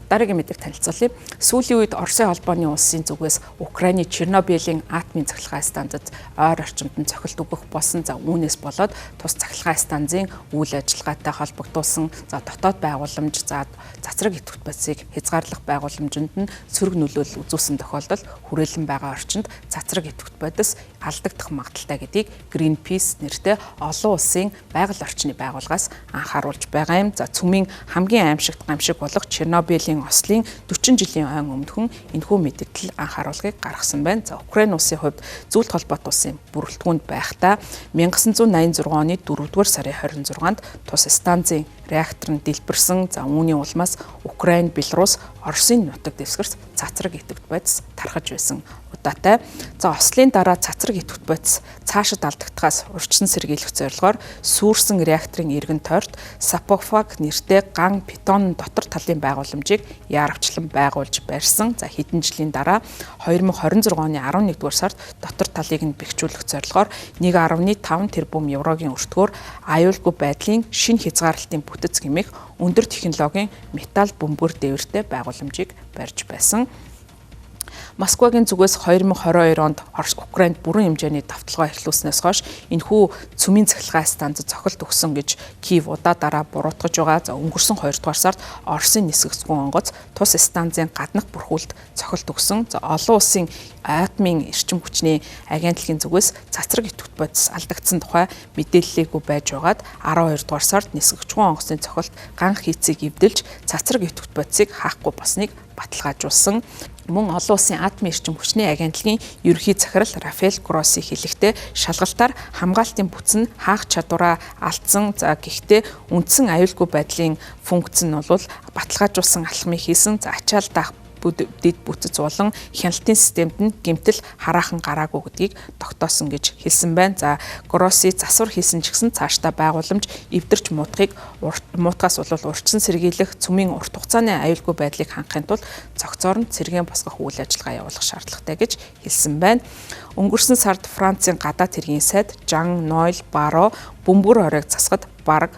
Дараагийн мэдээг танилцуулъя. Сүүлийн үед Оросын холбооны улсын зүгээс Украины Чернобылийн атомын цахилгаан станцад ойр орчимд нь цохилт өгөх болсон. Үүнээс болоод тус цахилгаан станцын үйл ажиллагаатай холбогдуулсан дотоод байгууламж цацраг идэвхт байцыг хязгаарлах байгууламжинд нь сөрөг нөлөөлөл үзүүлсэн тохиолдолд хүрээлэн байгаа орчинд цацраг идэвхт байцаас алдагдах магадaltaй гэдгийг Greenpeace нэртэй олон улсын байгаль орчны байгууллагаас анхааруулж байгаа юм. Цөмийн хамгийн аимшигт гамшиг болох Чернобылийн ослын 40 жилийн ойн өмнөхөн энэхүү мэдээлэл анхааруулгыг гаргасан байна. Украин улсын хувьд зөвлөлт холбоот улсын бүрэлдэхүүнд байхдаа 1986 оны 4-р сарын 26-нд тус станцын реактор нь дэлбэрсэн. Үүний улмаас Украин, Беларусь, Оросын нутаг дэвсгэрт цацраг идэвхт байцас тархаж байсан удаатай. Ослын дараа цацраг идэвхт байцас цаашид алдагдахаас урьдчилан сэргийлэх зорилгоор сүүрсэн реакторын эргэн тойрт Сапофаг нэртэй ган бетон дотор талын байгууламжийг яарвчлан байгуулж барьсан. Хэдэн жилийн дараа 2026 оны 11-р сард дотор талыг нь бэхжүүлэх зорилгоор 1.5 тэрбум еврогийн өртгөөр аюулгүй байдлын шинэ хязгаарлалтын бүтэц хэмээх өндөр технологийн металл бөмбөр дээвэртэй байгууламжийг барьж байсан. Москвагийн зүгээс 2022 онд Украинд бүрэн хэмжээний давталгаа эхлүүлснээс хойш энэхүү цөмийн цахилгаан станцад цохилт өгсөн гэж Киев удаа дараа буруутгаж байгаа. Өнгөрсөн 2 дугаар сард Оросын нисэх зүүн онгоц тус станцын гаднах бүрхүүлд цохилт өгсөн. Олон улсын атомын эрчим хүчний агентлагийн зүгээс цацраг идэвхт байцас алдагдсан тухай мэдээлэлгүй байж байгаад 12 дугаар сард нисэх зүүн онгоцны цохилт ганх хийцийг эвдэлж цацраг идэвхт байцыг хаахгүй болсныг баталгаажуулсан. Мөн олон улсын атомын эрчим хүчний агентлагийн ерөнхий захирал Рафаэль Гросси хэлэхдээ шалгалтаар хамгаалтын бүтц нь хаах чадвараа алдсан. Гэхдээ үндсэн аюулгүй байдлын функц нь бол баталгаажуулсан алхмыг хийсэн. Ачаал даах дэд бүтц болон хяналтын системд нь гэмтэл хараахан гараагүй гэдгийг тогтоосон гэж хэлсэн байна. Гросси засвар хийсэн ч гэсэн цаашдаа байгууламж эвдэрч муутгаас урьдчилан сэргийлэх цөмийн урт хугацааны аюулгүй байдлыг хангахын тулд цогцоор нь цэргийн босгох үйл ажиллагаа явуулах шаардлагатай гэж хэлсэн байна. Өнгөрсөн сард Францын гадаад хэргийн сайд Жан-Ноэл Баро бөмбөр оройг засахад бараг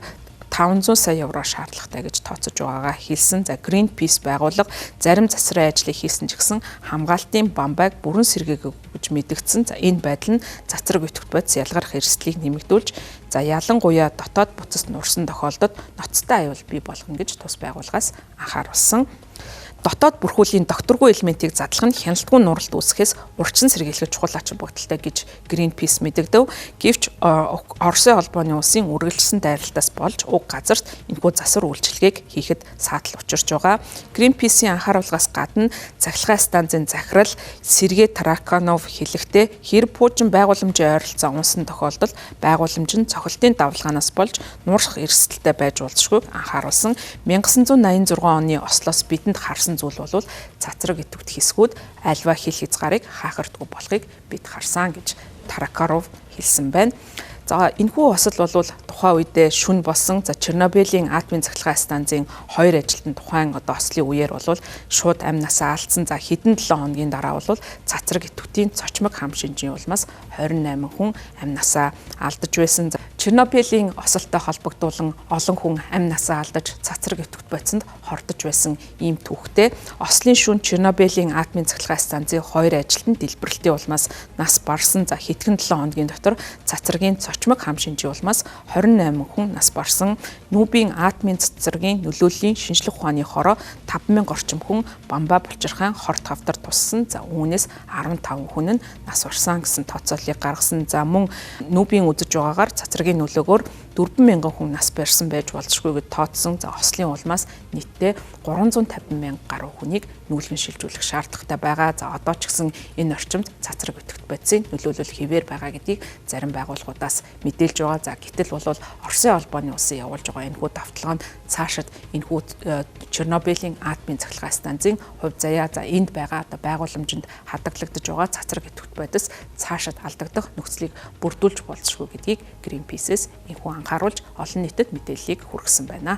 500 сая евро шаардлагатай гэж тооцож байгаагаа хэлсэн. Greenpeace байгууллага зарим засварын ажлыг хийсэн ч гэсэн хамгаалтын бамбайг бүрэн сэргээгүй гэж мэдгдсэн. Энэ байдал нь цацраг идэвхт байцас ялгарх эрсдлийг нэмэгдүүлж, ялангуяа дотоод буцаст нурсан тохиолдолд ноцтой аюул бий болгоно гэж тус байгууллагаас анхааруулсан. Дотоод бүрхүүлийн докторгүй элементийг задлах нь хяналтгүй нуралт үүсгэхээс урьдчилан сэргийлэх чухал ач холбогдолтой гэж Greenpeace мэдэгдэв. Гэвч Оросын холбооны улсын үргэлжилсэн дайралтаас болж уг газарт энэхүү засвар үйлчилгээг хийхэд саатал учирч байгаа. Greenpeace-ийн анхааруулгаас гадна цахилгаан станцын захирал Сергей Тараканов хэлэхдээ хэрэг пуужин байгууламжийн ойролцоо унсан тохиолдолд байгууламж нь цохилтын давлгаанаас болж нуурах эрсдэлтэй байж болзошгүйг анхааруулсан. 1986 оны Ослоос бидэнд харсан зүйл бол цацраг идэвхт хэсгүүд альва хил хязгаарыг хаахардгүй болохыг бид харсан гэж Таракаров хэлсэн байна. Энэхүү осол бол тухайн үедээ шүн болсон. Чернобылийн атомын цахилгаан станцын 2 ажилтан тухайн ослын үеэр бол шууд амнасаа алдсан. Хэдэн 7 хоногийн дараа бол цацраг идэвхтийн цочмог хам шинжийн улмаас 28 хүн амнасаа алдаж байсан. Чернобылийн осолтой холбогдуулан олон хүн амнасаа алдаж цацраг идэвхт байцанд хордож байсан ийм түүхтэй. Ослын шүн Чернобылийн атомын цахилгаан станцын 2 ажилтан дэлбэрэлтийн улмаас нас барсан. Хэдхэн 7 хоногийн дотор цацрагийн цочмог хам шинжийн улмаас 28 хүн нас барсан. Нүүбийн атомын цацрагийн нөлөөллийн шинжлэх ухааны хороо 5000 орчим хүн бамбаа булчирхайн хорт хавдар туссан. Үүнээс 15 хүн нь нас барсан гэсэн тооцооллыг гаргасан. Мөн нүүбийн үзэж байгаагаар цацрагийн нөлөөгөөр 4000 хүн нас барьсан байж болзошгүй гэж тооцсон. Ослын улмаас нийтдээ 350,000 гаруй хүнийг нүүлгэн шилжүүлэх шаардлагатай байгаа. Одоо ч гэсэн энэ орчимд цацраг идэвхт байцын нөлөөлөл хэвээр байгаа гэдгийг зарим байгууллагуудаас мэдээлж байгаа. Гэтэл бол Оросын холбооны улсын явуулж байгаа энэхүү давталгаа нь цаашид энэхүү Чернобылийн атомын цахилгаан станцын хувь заяа энд байгаа байгууламжинд хадгалагдаж байгаа цацраг идэвхт байцас цаашид алдагдах нөхцөлийг бүрдүүлж болзошгүй гэдгийг Greenpeace-с энэхүү анхааруулж олон нийтэд мэдээллийг хүргэсэн байна.